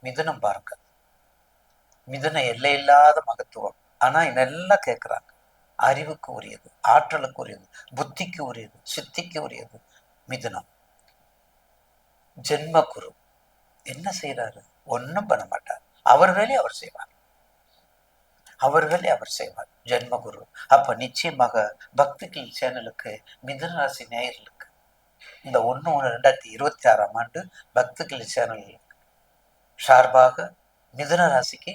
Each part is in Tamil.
மிதுனம் பாருங்க, மிதுன எல்லையில்லாத மகத்துவம். ஆனா நல்லா கேட்கிறாங்க. அறிவுக்கு உரியது, ஆற்றலுக்கு உரியது, புத்திக்கு உரியது, சித்திக்கு உரியது மிதுனம். ஜென்ம குரு என்ன செய்யறாரு? ஒன்னும் பண்ண மாட்டார். அவர் வேலையை அவர் செய்வார். அவர் வேலையை அவர் செய்வார். ஜென்மகுரு. அப்ப நிச்சயமாக பக்திகள் சேனலுக்கு மிதுன ராசி நேயர்களுக்கு இந்த 1/1/2026 பக்திகள் சேனல் சார்பாக மிதுன ராசிக்கு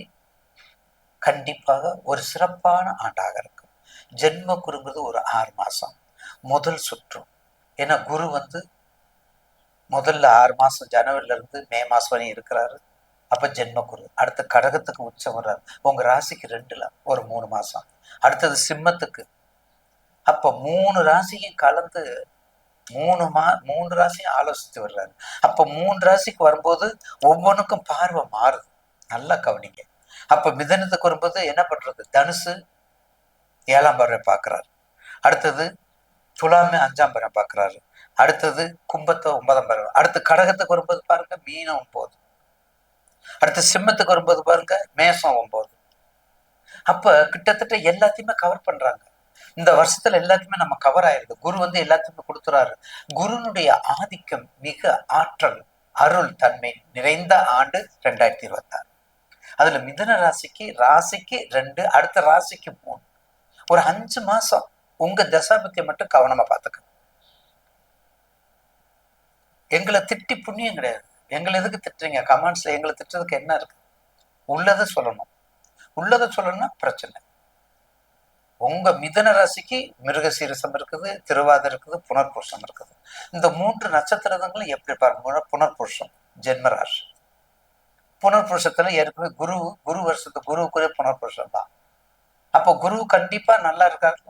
கண்டிப்பாக ஒரு சிறப்பான ஆண்டாக இருக்கும். ஜென்ம குருங்கிறது ஒரு 6 மாசம் முதல் சுற்று. ஏன்னா குரு முதல்ல 6 மாசம் ஜனவரில இருந்து மே மாசம் வரையும் இருக்கிறாரு. அப்ப ஜென்ம குரு. அடுத்த கடகத்துக்கு உச்சம் வர்றாரு. உங்க ராசிக்கு 2ல ஒரு 3 மாசம். அடுத்தது சிம்மத்துக்கு. அப்ப 3 ராசியும் கலந்து 3 ராசியும் ஆலோசித்து வர்றாரு. அப்ப 3 ராசிக்கு வரும்போது ஒவ்வொன்றுக்கும் பார்வை மாறுது. நல்லா கவனிங்க. அப்ப மிதனத்துக்கு வரும்போது என்ன பண்றது? தனுசு 7ஆம் பார்வை பார்க்கிறாரு. அடுத்தது துலாமே 5ஆம் பார்வை பார்க்கிறாரு. அடுத்தது கும்பத்தை 9ஆம் பார்வை. அடுத்து கடகத்துக்கு வரும்போது பாருங்க மீனம் 9. அடுத்து சிம்மத்துக்கு வரும்போது பாருங்க மேசம் 9. அப்ப கிட்டத்தட்ட எல்லாத்தையுமே கவர் பண்றாங்க. இந்த வருஷத்துல எல்லாத்தையுமே நம்ம கவர் ஆயிருது. குரு எல்லாத்தையுமே கொடுத்துறாரு. குருனுடைய ஆதிக்கம் மிக ஆற்றல் அருள் தன்மை நிறைந்த ஆண்டு 2026. அதுல மிதுன ராசிக்கு 2, அடுத்த ராசிக்கு 3. ஒரு 5 மாசம் உங்க தசாபத்தியை மட்டும் கவனமா பார்த்துக்க. எங்களை திட்டி புண்ணியம் கிடையாது. எங்களை எதுக்கு திட்டுறீங்க? கமெண்ட்ஸ்ல எங்களை திட்டுறதுக்கு என்ன இருக்கு? உள்ளதை சொல்லணும். உள்ளதை சொல்லணும்னா பிரச்சனை. உங்க மிதுன ராசிக்கு மிருகசீரிசம் இருக்குது, திருவாதிரை இருக்குது, புனர்பூசம் இருக்குது. இந்த 3 நட்சத்திரங்களும் எப்படி பாருங்க. புனர்பூசம் ஜென்ம ராசி. புனர்பூசத்துல ஏற்கனவே குரு வருஷத்துக்கு குருவுக்குரிய புனர்பூசம் தான். அப்போ குரு கண்டிப்பா நல்லா இருக்காரு.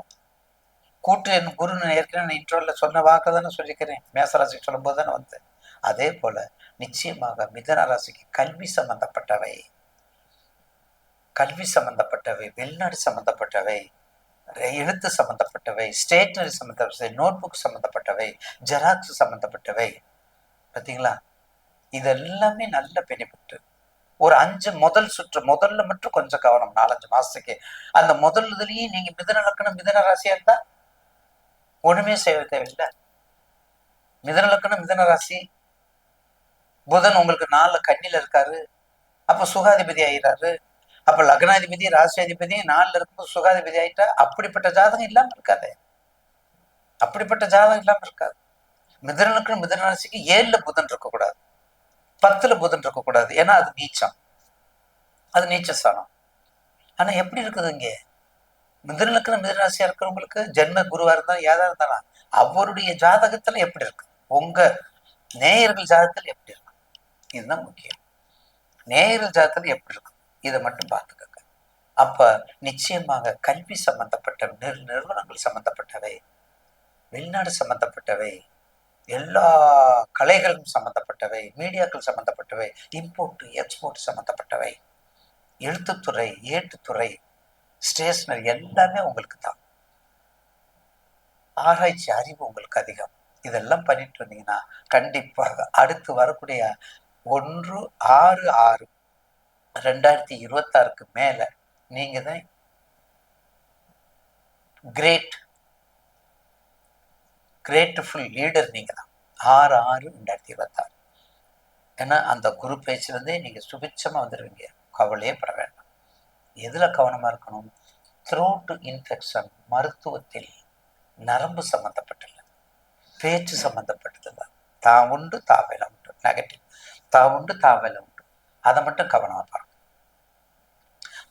கூட்டு என் குருன்னு ஏற்கனவே இன்ட்ரோல சொன்ன வாக்கு தானே சொல்லிக்கிறேன். மேசராசிக்கு சொல்லும் போது தானே வந்தேன். அதே போல நிச்சயமாக மிதுன ராசிக்கு கல்வி சம்பந்தப்பட்டவை, வெளிநாடு சம்பந்தப்பட்டவை, எழுத்து சம்பந்தப்பட்டவை, ஸ்டேஷனரி சம்பந்தப்பட்டவை, நோட்புக் சம்பந்தப்பட்டவை, ஜெராக்ஸ் சம்பந்தப்பட்டவை. பார்த்தீங்களா? இதெல்லாமே நல்ல பெனிஃபிட். ஒரு 5 முதல் சுற்று முதல்ல மட்டும் கொஞ்சம் கவனம். 4-5 மாசத்துக்கு அந்த முதல் இதுலயே நீங்க மிதுன லக்கணம் மிதுன ராசியா இருந்தா ஒண்ணுமே செய்ய தேவையில்லை. மிதுன லக்கணம் மிதுன ராசி, புதன் உங்களுக்கு 4 கண்ணில இருக்காரு. அப்ப சுகாதிபதி ஆயிடுறாரு. அப்ப லக்னாதிபதி ராசியாதிபதி 4ல இருக்கும்போது சுகாதிபதி ஆயிட்டா அப்படிப்பட்ட ஜாதகம் இல்லாம இருக்காது. அப்படிப்பட்ட ஜாதகம் இல்லாம இருக்காது. மிதுன லக்கணம் மிதுன ராசிக்கு 7ல புதன் இருக்கக்கூடாது, 10ல புதன் இருக்கக்கூடாது. ஏன்னா அது நீச்சம், அது நீச்ச ஸ்தானம். ஆனா எப்படி இருக்குது இங்கே? மிதுன லக்கணம் மிதுன ராசியா இருக்கிறவங்களுக்கு ஜென்ம குருவா இருந்தாலும் ஏதா இருந்தாலும் அவருடைய ஜாதகத்துல எப்படி இருக்கு, உங்க நேயர்கள் ஜாதகத்துல எப்படி இருக்கு, இதுதான் முக்கியம். நேயர்கள் ஜாதகத்துல எப்படி இருக்கு இதை மட்டும் பார்த்துக்கோங்க. அப்ப நிச்சயமாக கல்வி சம்பந்தப்பட்ட நிறுவனங்கள் சம்பந்தப்பட்டவை, வெளிநாடு சம்பந்தப்பட்டவை, எல்லா கலைகளும் சம்பந்தப்பட்டவை, மீடியாக்கள் சம்பந்தப்பட்டவை, இம்போர்ட் எக்ஸ்போர்ட் சம்பந்தப்பட்டவை, எழுத்துத்துறை, ஏட்டுத்துறை, ஸ்டேஷனரி எல்லாமே உங்களுக்கு தான். ஆராய்ச்சி அறிவு உங்களுக்கு அதிகம். இதெல்லாம் பண்ணிட்டு இருந்தீங்கன்னா கண்டிப்பாக அடுத்து வரக்கூடிய 1/6/2026 மேல நீங்க தான் கிரேட்ஃபுல் லீடர். நீங்க தான் 6/6/2026. ஏன்னா அந்த குரு பேச்சிலிருந்தே நீங்க சுபிட்சமா வந்துடுவீங்க. கவலையே பட வேண்டாம். எதுல கவனமா இருக்கணும்? த்ரோட் இன்ஃபெக்ஷன் மருத்துவத்தில் நரம்பு சம்பந்தப்பட்டது, பேச்சு சம்பந்தப்பட்டது. தான் உண்டு தாவேல உண்டு, நெகட்டிவ். தான் உண்டு தாவேல உண்டு, அதை மட்டும் கவனமா பாருங்க.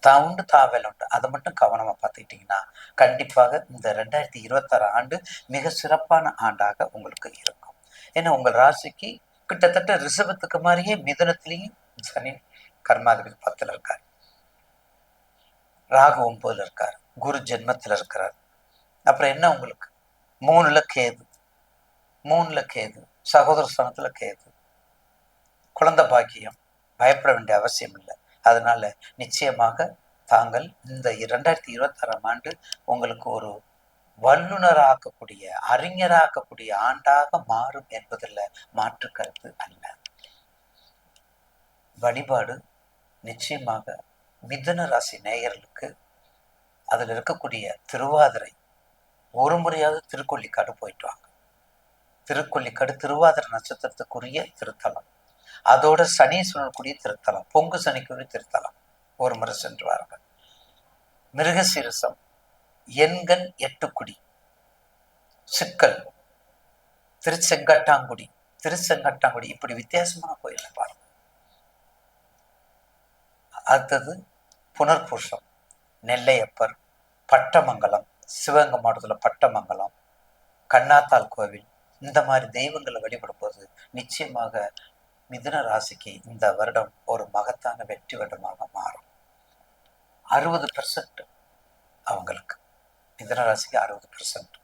தான் உண்டு தாவேல உண்டு, அதை மட்டும் கவனமா பார்த்துக்கிட்டீங்கன்னா கண்டிப்பாக இந்த 2026 மிக சிறப்பான ஆண்டாக உங்களுக்கு இருக்கும். ஏன்னா உங்கள் ராசிக்கு கிட்டத்தட்ட ரிஷபத்துக்கு மாதிரியே மிதுனத்திலையும் சனி கர்மாதிபதி 10ல இருக்காரு, ராகு 9ல இருக்காரு, குரு ஜென்மத்தில் இருக்கிறார். அப்புறம் என்ன உங்களுக்கு 3ல கேது, சகோதர ஸ்தானத்துல கேது. குழந்தை பாக்கியம் பயப்பட வேண்டிய அவசியம் இல்லை. அதனால நிச்சயமாக தாங்கள் இந்த 2026 உங்களுக்கு ஒரு வல்லுநராக்கக்கூடிய, அறிஞராக்கக்கூடிய ஆண்டாக மாறும் என்பதில் மாற்று கருத்து அல்ல. வழிபாடு நிச்சயமாக மிதுன ராசி நேயர்களுக்கு அதில் இருக்கக்கூடிய திருவாதிரை ஒரு முறையாவது திருக்கொள்ளிக்காடு போயிட்டு வாங்க. திருக்கொள்ளிக்காடு திருவாதிரை நட்சத்திரத்துக்குரிய திருத்தலம், அதோட சனீஸ்வரனுக்குரிய திருத்தலம், பொங்கு சனிக்குரிய திருத்தலம், ஒரு முறை சென்று வாருங்கள். மிருகசீரிசம், எண்கண் எட்டுக்குடி, சிக்கல், திருச்செங்கட்டாங்குடி, இப்படி வித்தியாசமான கோயிலை பாருங்க. அடுத்தது புனர்பூசம், நெல்லையப்பர், பட்டமங்கலம், சிவகங்கை மாவட்டத்தில் பட்டமங்கலம், கண்ணாத்தாள் கோவில், இந்த மாதிரி தெய்வங்களை வழிபடும் போது நிச்சயமாக மிதுன ராசிக்கு இந்த வருடம் ஒரு மகத்தான வெற்றி வருடமாக மாறும். 60% அவங்களுக்கு, மிதுன ராசிக்கு 60%.